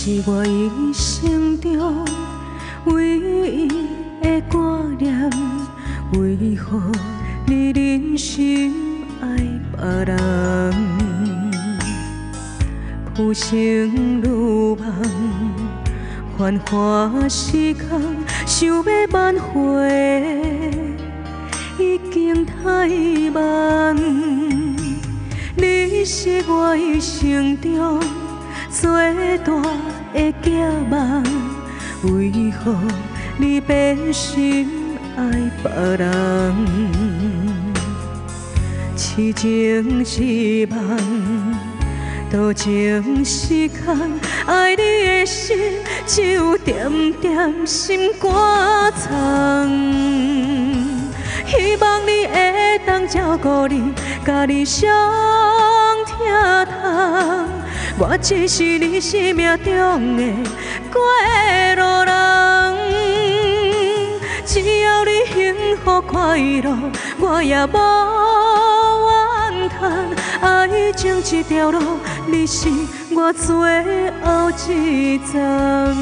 是我一生中唯一的挂念。为何你忍心爱别人？浮生如梦，繁华时空，想要挽回已经太晚。你是我一生中最大的寄望，为何你变心爱别人？痴情是梦，多情是空，爱你的心只有点点心肝藏。希望你会当照顾你，甲你上疼痛。我只是你生命中的过路人，只要你幸福快乐，我也无怨叹。爱情这条路，你是我最后一站。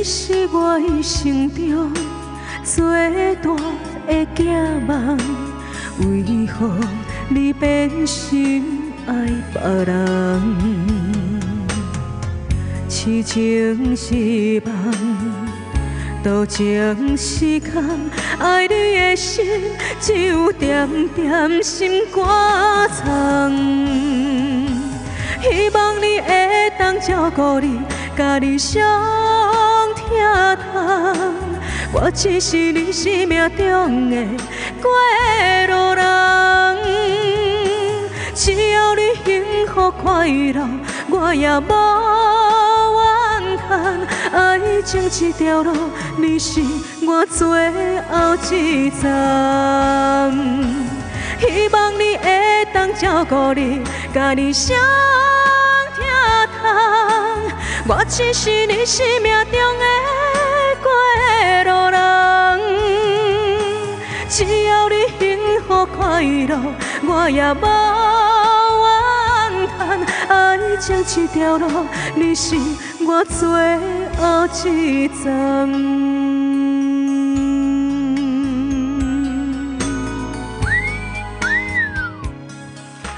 是我一生中最大的寄望，为何你变心爱别人？痴情是梦，多情是空，爱你的心只有点点心肝藏。希望你会当照顾你，甲你上疼痛。我只是你生命中的过路人，只要你幸福快乐，我也无怨叹。爱情这条路，你是我最后一站。希望你会当照顾你，甲你上疼痛。我只是你生命中的过路人，只要你幸福快乐，我也无怨叹。爱情这条路，你是我最后一站。